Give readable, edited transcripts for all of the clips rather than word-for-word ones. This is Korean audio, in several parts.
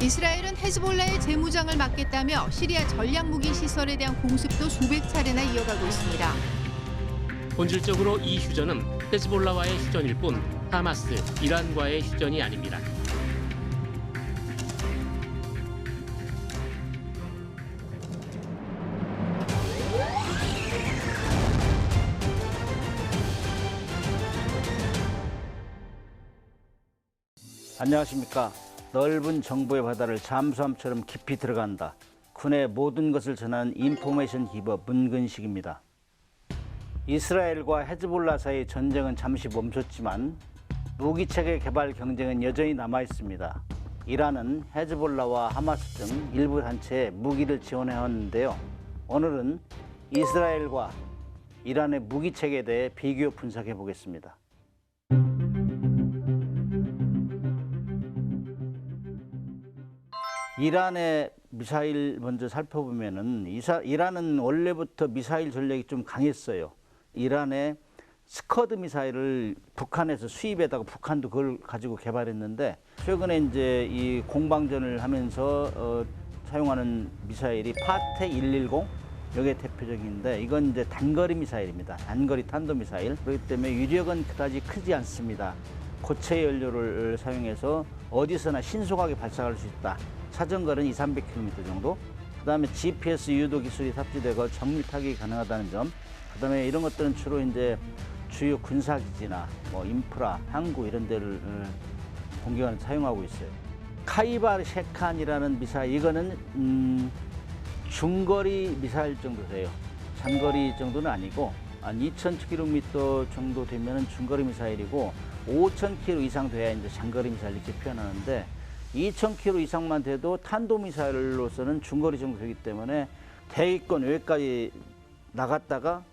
이스라엘은 헤즈볼라의 재무장을 막겠다며 시리아 전략무기 시설에 대한 공습도 수백 차례나 이어가고 있습니다. 본질적으로 이 휴전은 헤즈볼라와의 휴전일 뿐 하마스, 이란과의 휴전이 아닙니다. 안녕하십니까. 넓은 정보의 바다를 잠수함처럼 깊이 들어간다. 군의 모든 것을 전하는 인포메이션 기버 문근식입니다. 이스라엘과 헤즈볼라 사이의 전쟁은 잠시 멈췄지만 무기체계 개발 경쟁은 여전히 남아 있습니다. 이란은 헤즈볼라와 하마스 등 일부 단체에 무기를 지원해왔는데요. 오늘은 이스라엘과 이란의 무기체계에 대해 비교 분석해 보겠습니다. 이란의 미사일 먼저 살펴보면은 이란은 원래부터 미사일 전략이 좀 강했어요. 이란의 스커드 미사일을 북한에서 수입에다가 북한도 그걸 가지고 개발했는데 최근에 이제 이 공방전을 하면서 사용하는 미사일이 파텍 110 이게 대표적인데 이건 이제 단거리 미사일입니다. 단거리 탄도 미사일. 그렇기 때문에 위력은 그다지 크지 않습니다. 고체 연료를 사용해서 어디서나 신속하게 발사할 수 있다. 사정거리는 200-300km 정도. 그다음에 GPS 유도 기술이 탑재되고 정밀 타격이 가능하다는 점. 그다음에 이런 것들은 주로 이제 주요 군사기지나 뭐 인프라, 항구 이런 데를 공격하는 사용하고 있어요. 카이바르 셰칸이라는 미사일 이거는 중거리 미사일 정도 돼요. 장거리 정도는 아니고 한 2,000km 정도 되면은 중거리 미사일이고 5,000km 이상 돼야 이제 장거리 미사일 이렇게 표현하는데 2,000km 이상만 돼도 탄도미사일로서는 중거리 정도 되기 때문에 대기권 외까지 나갔다가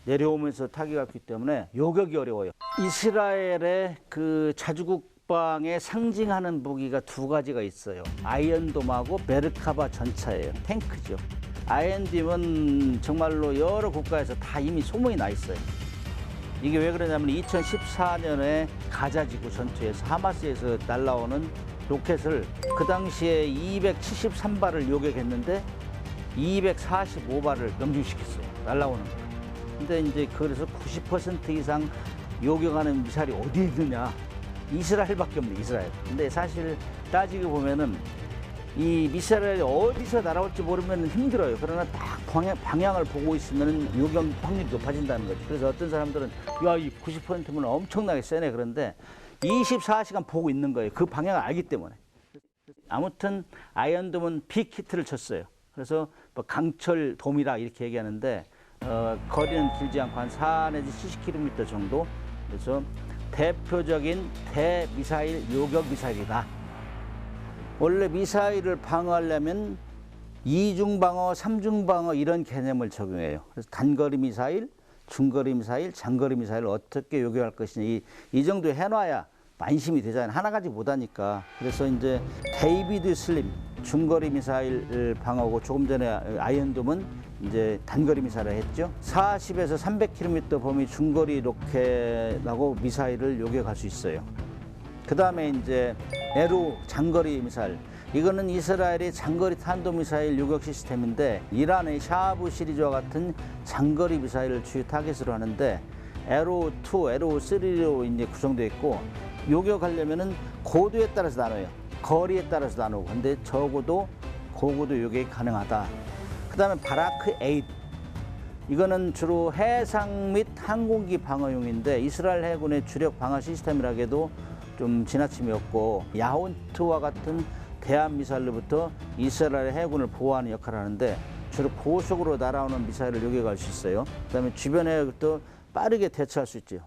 내려오면서 타격하기 때문에 요격이 어려워요. 이스라엘의 그 자주국방에 상징하는 무기가 두 가지가 있어요. 아이언돔하고 메르카바 전차예요. 탱크죠. 아이언돔은 정말로 여러 국가에서 다 이미 소문이 나 있어요. 이게 왜 그러냐면 2014년에 가자지구 전투에서 하마스에서 날라오는 로켓을 그 당시에 273발을 요격했는데 245발을 명중시켰어요. 날라오는 거. 근데 이제 그래서 90% 이상 요격하는 미사일이 어디 있느냐? 이스라엘밖에 없네, 이스라엘. 근데 사실 따지고 보면은 이 미사일이 어디서 날아올지 모르면 힘들어요. 그러나 딱 방향을 보고 있으면 요격 확률이 높아진다는 거죠. 그래서 어떤 사람들은 야, 이 90%면 엄청나게 세네. 그런데 24시간 보고 있는 거예요. 그 방향을 알기 때문에. 아무튼 아이언돔은 빅히트를 쳤어요. 그래서 뭐 강철돔이라 이렇게 얘기하는데 거리는 길지 않고 한 4 내지 70km 정도. 그래서 대표적인 대미사일 요격 미사일이다. 원래 미사일을 방어하려면 2중 방어, 3중 방어 이런 개념을 적용해요. 그래서 단거리 미사일, 중거리 미사일, 장거리 미사일을 어떻게 요격할 것이냐 이 정도 해놔야 안심이 되잖아요. 하나 가지고 못하니까. 그래서 이제 데이비드 슬림 중거리 미사일 방어고 조금 전에 아이언돔은 이제 단거리 미사일을 했죠. 40에서 300km 범위 중거리 로켓하고 미사일을 요격할 수 있어요. 그 다음에 이제 에로 장거리 미사일. 이거는 이스라엘의 장거리 탄도미사일 요격 시스템인데 이란의 샤브 시리즈와 같은 장거리 미사일을 주요 타겟으로 하는데 에로 2, 에로 3로 이제 구성되어 있고 요격하려면은 고도에 따라서 나눠요. 거리에 따라서 나누고. 근데 적어도 고고도 요격이 가능하다. 그 다음에 바라크 8. 이거는 주로 해상 및 항공기 방어용인데 이스라엘 해군의 주력 방어 시스템이라고도 좀 지나침이 없고 야혼트와 같은 대한 미사일로부터 이스라엘 해군을 보호하는 역할을 하는데 주로 고속으로 날아오는 미사일을 요격할 수 있어요. 그다음에 주변에 또 빠르게 대처할 수 있죠.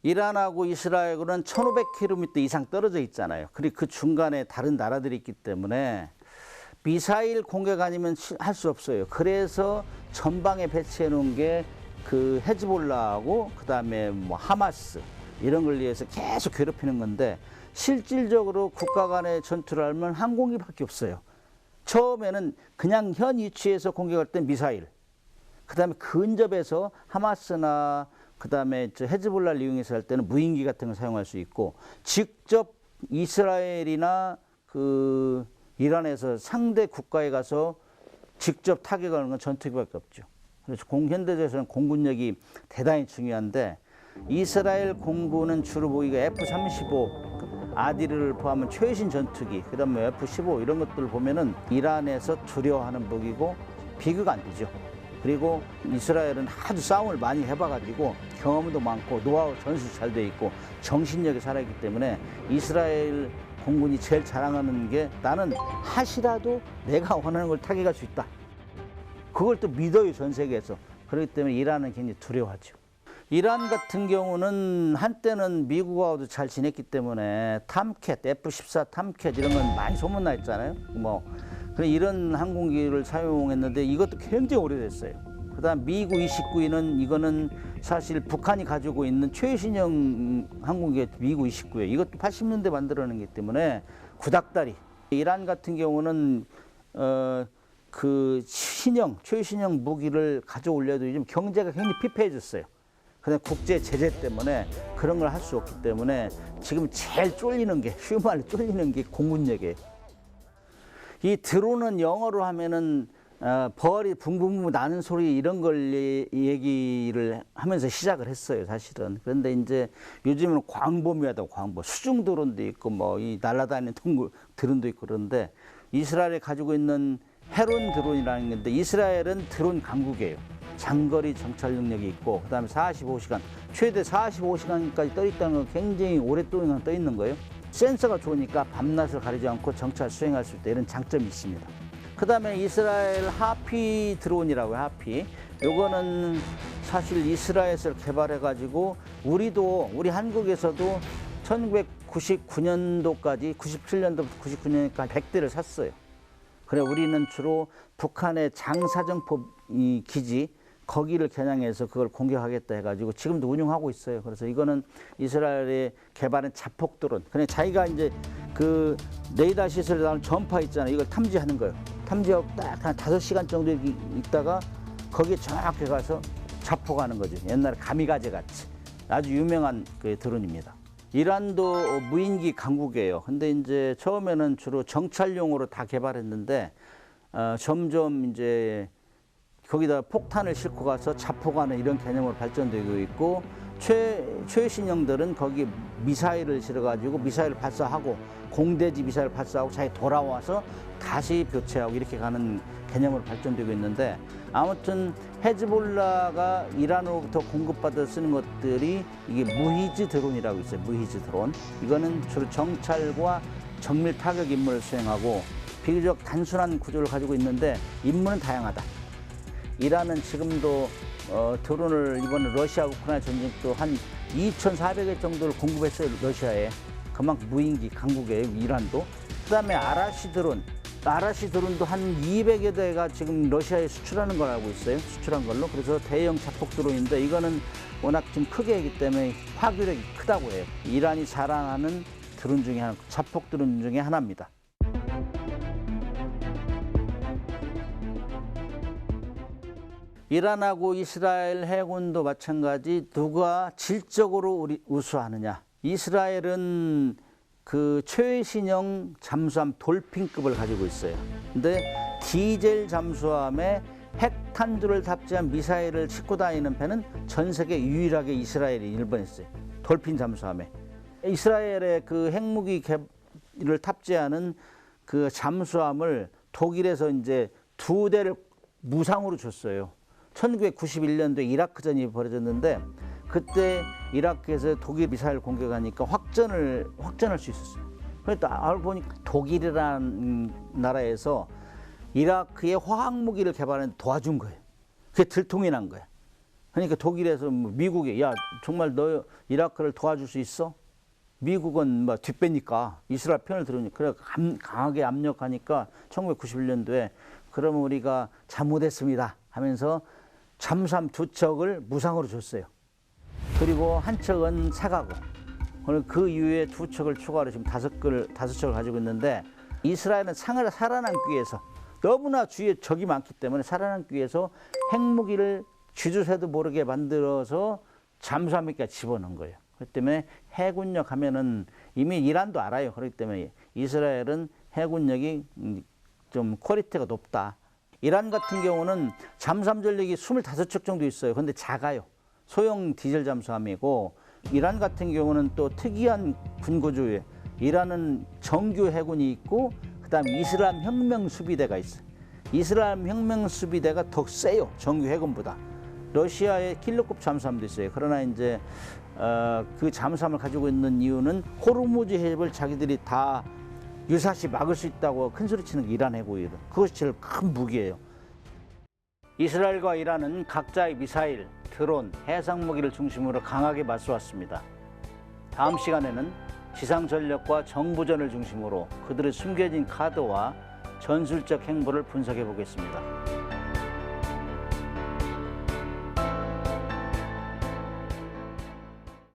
이란하고 이스라엘은 1,500km 이상 떨어져 있잖아요. 그리고 그 중간에 다른 나라들이 있기 때문에 미사일 공격 아니면 할 수 없어요. 그래서 전방에 배치해 놓은 게 그 헤즈볼라하고 그다음에 뭐 하마스 이런 걸 위해서 계속 괴롭히는 건데 실질적으로 국가 간의 전투를 하면 항공기밖에 없어요. 처음에는 그냥 현 위치에서 공격할 때 미사일, 그다음에 근접해서 하마스나 그다음에 저 헤즈볼라를 이용해서 할 때는 무인기 같은 걸 사용할 수 있고, 직접 이스라엘이나 그 이란에서 상대 국가에 가서 직접 타격하는 건 전투기밖에 없죠. 그래서 현대전에서는 공군력이 대단히 중요한데, 이스라엘 공군은 주로 보기가 F-35 아디를 포함한 최신 전투기, 그다음에 F-15 이런 것들을 보면은 이란에서 두려워하는 무기고 비교가 안 되죠. 그리고 이스라엘은 하도 싸움을 많이 해봐가지고 경험도 많고 노하우 전술 잘 돼 있고 정신력이 살아있기 때문에 이스라엘 공군이 제일 자랑하는 게, 나는 하시라도 내가 원하는 걸 타격할 수 있다. 그걸 또 믿어요, 전 세계에서. 그렇기 때문에 이란은 굉장히 두려워하죠. 이란 같은 경우는 한때는 미국하고도 잘 지냈기 때문에 탐캣, F-14 탐캣 이런 건 많이 소문나 있잖아요. 그래 이런 항공기를 사용했는데 이것도 굉장히 오래됐어요. 그다음 미구 29는 이거는 사실 북한이 가지고 있는 최신형 항공기 미구 29예요. 이것도 80년대 만들어낸기 때문에 구닥다리. 이란 같은 경우는 그 최신형 무기를 가져올려도 요즘 경제가 굉장히 피폐해졌어요. 그냥 국제 제재 때문에 그런 걸 할 수 없기 때문에 지금 제일 쫄리는 게, 쉬운 말로 쫄리는 게 공군력이에요. 이 드론은 영어로 하면은 벌이 붕붕붕 나는 소리 이런 걸 얘기를 하면서 시작을 했어요, 사실은. 그런데 이제 요즘은 광범위하다고, 광범. 수중 드론도 있고 이 날아다니는 드론도 있고 그런데, 이스라엘이 가지고 있는 헤론 드론이라는 건데, 이스라엘은 드론 강국이에요. 장거리 정찰 능력이 있고, 그다음에 45시간, 최대 45시간까지 떠 있다는 건 굉장히 오랫동안 떠 있는 거예요. 센서가 좋으니까 밤낮을 가리지 않고 정찰 수행할 수 있다, 이런 장점이 있습니다. 그다음에 이스라엘 하피 드론이라고요, 하피. 요거는 사실 이스라엘에서 개발해가지고 우리 한국에서도 1999년도까지 97년도부터 99년까지 100대를 샀어요. 그래 우리는 주로 북한의 장사정포 기지, 거기를 겨냥해서 그걸 공격하겠다 해가지고 지금도 운용하고 있어요. 그래서 이거는 이스라엘의 개발한 자폭 드론. 그냥 자기가 이제 그 레이더 시설에 나오는 전파 있잖아요. 이걸 탐지하는 거예요. 탐지하고 딱 한 5시간 정도 있다가 거기에 정확히 가서 자폭하는 거죠. 옛날에 가미가제 같이. 아주 유명한 그 드론입니다. 이란도 무인기 강국이에요. 근데 이제 처음에는 주로 정찰용으로 다 개발했는데 점점 이제 거기다 폭탄을 싣고 가서 자폭하는 이런 개념으로 발전되고 있고, 최신형들은 거기 미사일을 실어가지고 미사일을 발사하고 공대지 미사일 발사하고 자기 돌아와서 다시 교체하고 이렇게 가는 개념으로 발전되고 있는데, 아무튼 헤즈볼라가 이란으로부터 공급받아 쓰는 것들이 이게 무히즈 드론이라고 있어요. 무히즈 드론. 이거는 주로 정찰과 정밀 타격 임무를 수행하고 비교적 단순한 구조를 가지고 있는데 임무는 다양하다. 이란은 지금도 드론을 이번 러시아 우크라이나 전쟁 또 한 2,400개 정도를 공급했어요, 러시아에. 그만큼 무인기 강국이에요, 이란도. 그다음에 아라시 드론도 한 200여 대가 지금 러시아에 수출하는 걸 알고 있어요, 수출한 걸로. 그래서 대형 자폭 드론인데 이거는 워낙 좀 크게 하기 때문에 파괴력이 크다고 해요. 이란이 자랑하는 드론 중에 하나, 자폭 드론 중에 하나입니다. 이란하고 이스라엘 해군도 마찬가지, 누가 질적으로 우수하느냐. 이스라엘은 그 최신형 잠수함 돌핀급을 가지고 있어요. 근데 디젤 잠수함에 핵탄두를 탑재한 미사일을 싣고 다니는 배는 전 세계 유일하게 이스라엘이 일본에 있어요. 돌핀 잠수함에. 이스라엘의 그 핵무기를 탑재하는 그 잠수함을 독일에서 이제 2대를 무상으로 줬어요. 1991년도에 이라크전이 벌어졌는데, 그때 이라크에서 독일 미사일 공격하니까 확전할 수 있었어요. 그러니까 알고 보니까 독일이라는 나라에서 이라크의 화학무기를 개발하는 데 도와준 거예요. 그게 들통이 난 거야. 그러니까 독일에서 미국에, 야 정말 너 이라크를 도와줄 수 있어? 미국은 뒷배니까 이스라엘 편을 들으니까 그래 강하게 압력하니까 1991년도에 그러면 우리가 잘못했습니다 하면서 잠수함 2척을 무상으로 줬어요. 그리고 한 척은 사가고, 그 이후에 2척을 추가로 지금 5척을 가지고 있는데, 이스라엘은 살아남기 위해서, 너무나 주위에 적이 많기 때문에 살아남기 위해서 핵무기를 쥐주새도 모르게 만들어서 잠수함에까지 집어넣은 거예요. 그렇기 때문에 해군력 하면은 이미 이란도 알아요. 그렇기 때문에 이스라엘은 해군력이 좀 퀄리티가 높다. 이란 같은 경우는 잠수함 전력이 25척 정도 있어요. 근데 작아요. 소형 디젤 잠수함이고, 이란 같은 경우는 또 특이한 군구조에 이란은 정규 해군이 있고, 그다음 이슬람 혁명 수비대가 있어요. 이슬람 혁명 수비대가 더 세요. 정규 해군보다. 러시아의 킬러급 잠수함도 있어요. 그러나 이제 그 잠수함을 가지고 있는 이유는 호르무즈 해협을 자기들이 다 유사시 막을 수 있다고 큰 소리 치는 게 이란 해군이에요. 그것이 제일 큰 무기예요. 이스라엘과 이란은 각자의 미사일, 드론, 해상 무기를 중심으로 강하게 맞서왔습니다. 다음 시간에는 지상 전력과 정보전을 중심으로 그들의 숨겨진 카드와 전술적 행보를 분석해 보겠습니다.